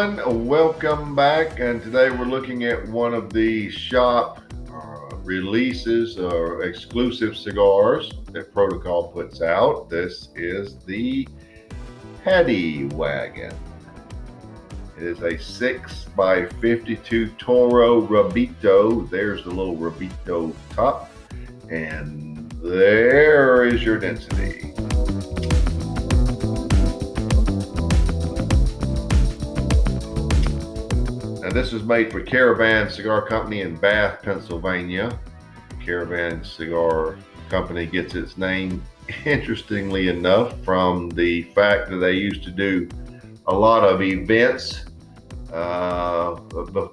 everyone, welcome back, and today we're looking at one of the shop releases or exclusive cigars that Protocol puts out. This is the Paddy Wagon. It is a 6x52 Toro Rabito. There's the little Rabito top, and there is your density. Now, this is made for Caravan Cigar Company in Bath, Pennsylvania. Caravan Cigar Company gets its name, interestingly enough, from the fact that they used to do a lot of events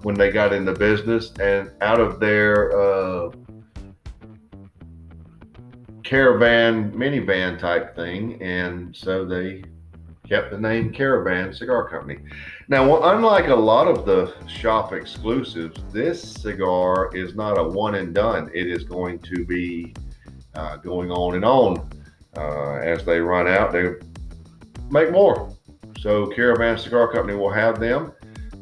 when they got into business, and out of their caravan minivan type thing, and so they kept the name Caravan Cigar Company. Now, unlike a lot of the shop exclusives, this cigar is not a one and done. It is going to be going on and on. As they run out, they make more. So Caravan Cigar Company will have them.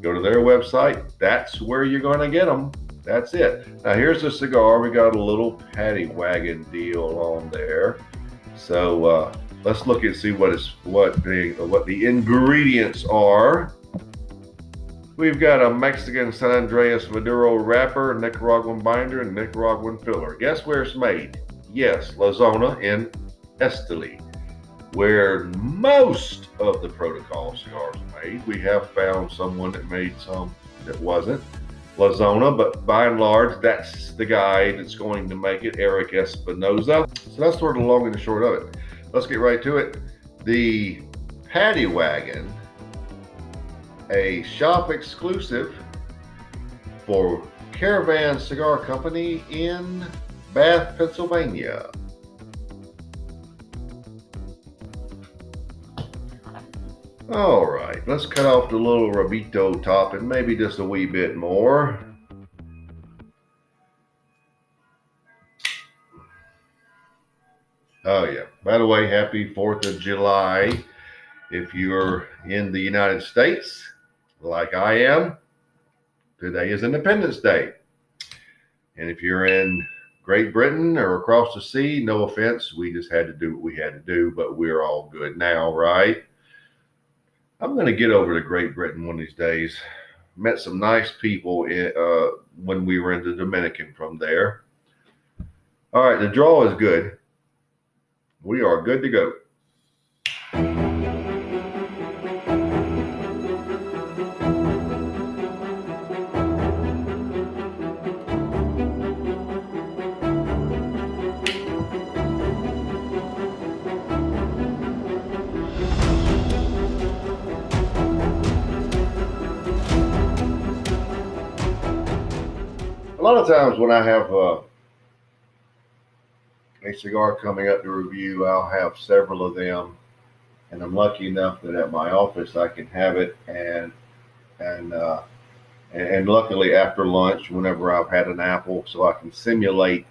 Go to their website. That's where you're going to get them. That's it. Now, here's the cigar. We got a little Paddy Wagon deal on there. So let's look and see what the ingredients are. We've got a Mexican San Andreas Maduro wrapper, Nicaraguan binder, and Nicaraguan filler. Guess where it's made? Yes, La Zona in Esteli, where most of the Protocol cigars are made. We have found someone that made some that wasn't La Zona, but by and large, that's the guy that's going to make it, Eric Espinoza. So that's sort of the long and the short of it. Let's get right to it. The Paddy Wagon, a shop exclusive for Caravan Cigar Company in Bath, Pennsylvania. All right, let's cut off the little Rabito top and maybe just a wee bit more. Oh yeah, by the way, happy 4th of July. If you're in the United States, like I am, today is Independence Day. And if you're in Great Britain or across the sea, no offense, we just had to do what we had to do, but we're all good now, right? I'm going to get over to Great Britain one of these days. Met some nice people when we were in the Dominican from there. All right, the draw is good. We are good to go. A lot of times when I have a cigar coming up to review, I'll have several of them, and I'm lucky enough that at my office I can have it, and luckily after lunch, whenever I've had an apple, so I can simulate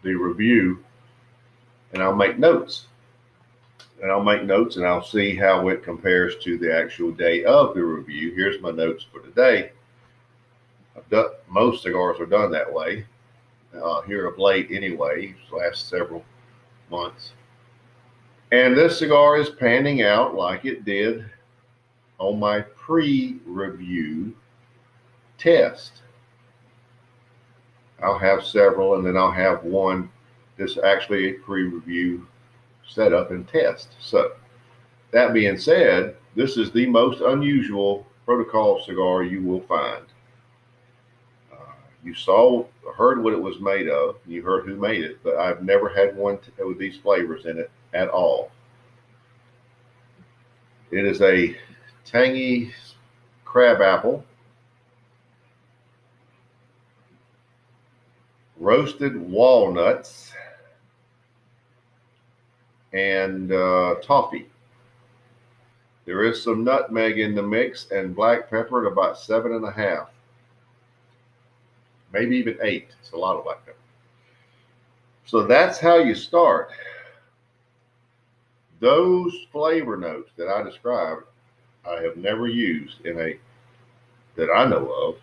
the review, and I'll make notes. And I'll see how it compares to the actual day of the review. Here's my notes for today. Most cigars are done that way. Here of late anyway, last several months. And this cigar is panning out like it did on my pre-review test. I'll have several, and then I'll have one that's actually a pre-review setup and test. So that being said, this is the most unusual Protocol cigar you will find. You heard what it was made of. You heard who made it, but I've never had one with these flavors in it at all. It is a tangy crab apple, roasted walnuts, and toffee. There is some nutmeg in the mix and black pepper at about 7.5. Maybe even 8. It's a lot of black pepper. So that's how you start. Those flavor notes that I described I have never used that I know of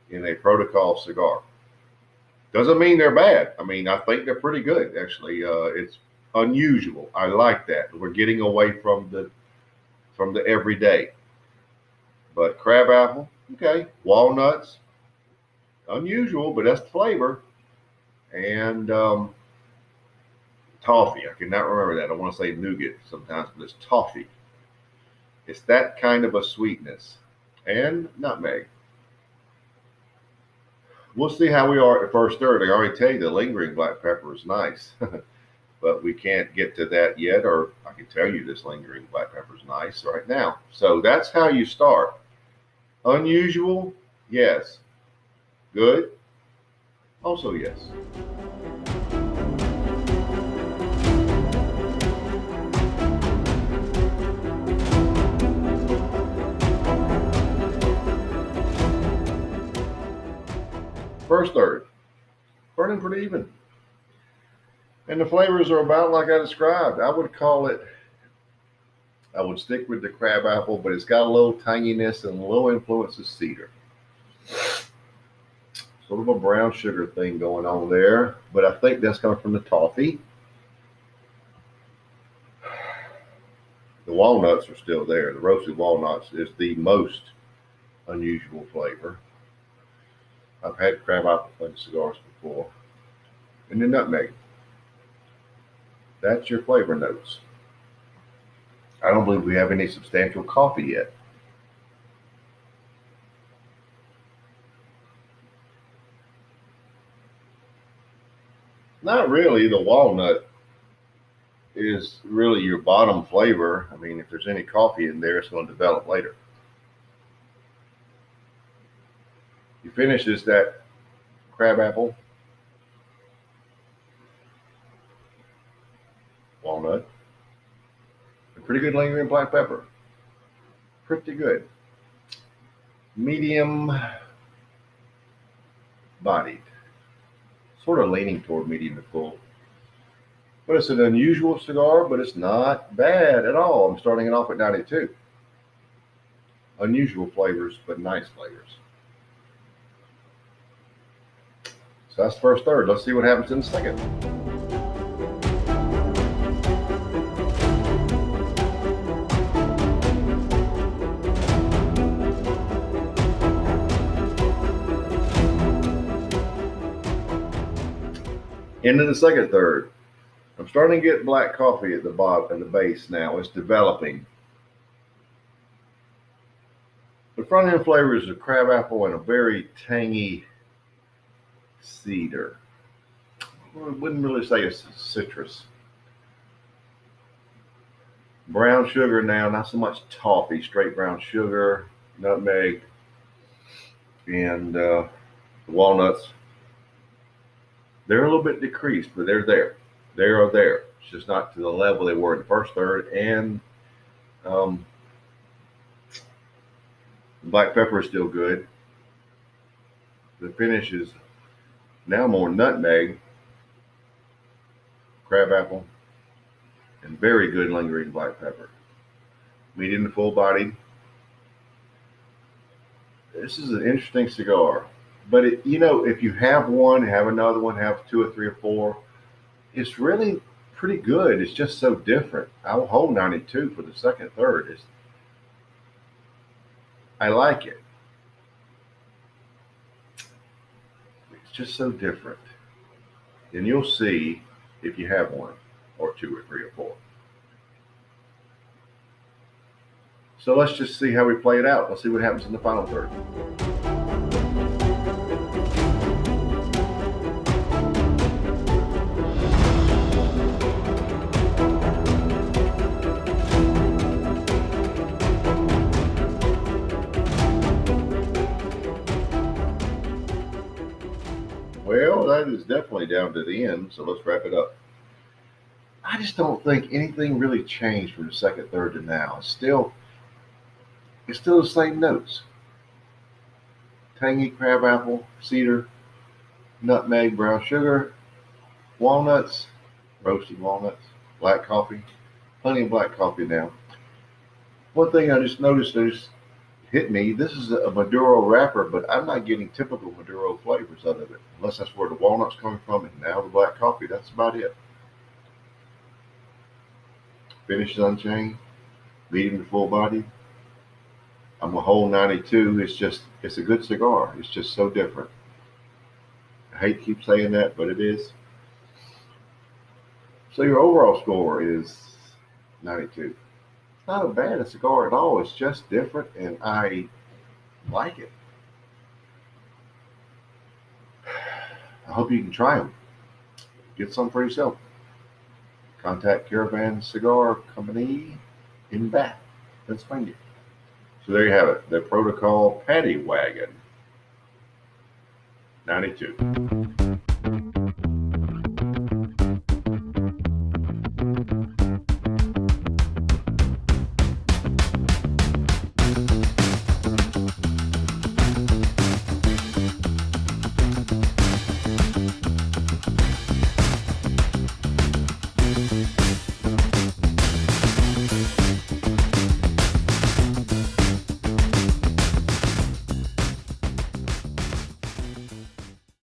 in a Protocol cigar. Doesn't mean they're bad. I mean, I think they're pretty good, actually. It's unusual. I like that. We're getting away from the everyday. But crabapple, okay. Walnuts, unusual, but that's the flavor. And toffee. I cannot remember that. I want to say nougat sometimes, but it's toffee. It's that kind of a sweetness. And nutmeg. We'll see how we are at the first third. I already tell you the lingering black pepper is nice, but we can't get to that yet, or I can tell you this lingering black pepper is nice right now. So that's how you start. Unusual, yes. Good, also yes. First third, burning pretty even. And the flavors are about like I described. I would stick with the crab apple, but it's got a little tanginess and a little influence of cedar. Sort of a brown sugar thing going on there, but I think that's coming from the toffee. The walnuts are still there. The roasted walnuts is the most unusual flavor. I've had crab apple flavored cigars before. And the nutmeg. That's your flavor notes. I don't believe we have any substantial coffee yet. Not really. The walnut is really your bottom flavor. I mean, if there's any coffee in there, it's going to develop later. You finish is that crab apple, walnut, and pretty good lingering black pepper. Pretty good. Medium bodied. Sort of leaning toward medium to full. But it's an unusual cigar, but it's not bad at all. I'm starting it off at 92. Unusual flavors, but nice flavors. So that's the first third. Let's see what happens in the second. Into the second third. I'm starting to get black coffee at the bottom and the base now. It's developing. The front end flavor is a crab apple and a very tangy cedar. I wouldn't really say it's citrus. Brown sugar now, not so much toffee, straight brown sugar, nutmeg, and the walnuts. They're a little bit decreased, but they're there. They are there. It's just not to the level they were in the first third. And the black pepper is still good. The finish is now more nutmeg, crab apple, and very good lingering black pepper. Medium to full bodied. This is an interesting cigar. But if you have one, have another one, have two or three or four, it's really pretty good. It's just so different. I will hold 92 for the second third. I like it. It's just so different. And you'll see if you have one or two or three or four. So let's just see how we play it out. Let's see what happens in the final third. Well, that is definitely down to the end, so let's wrap it up. I just don't think anything really changed from the second third to now. It's still the same notes. Tangy crab apple, cedar, nutmeg, brown sugar, walnuts, roasted walnuts, black coffee. Plenty of black coffee now. One thing I just noticed, hit me. This is a Maduro wrapper, but I'm not getting typical Maduro flavors out of it, unless that's where the walnut's coming from, and now the black coffee. That's about it. Finish is unchanged, medium to full body. I'm a whole 92. It's a good cigar. It's just so different. I hate to keep saying that, but it is. So your overall score is 92. It's not a bad cigar at all. It's just different, and I like it. I hope you can try them. Get some for yourself. Contact Caravan Cigar Company in Bath, Pennsylvania. So there you have it. The Protocol Paddy Wagon 92.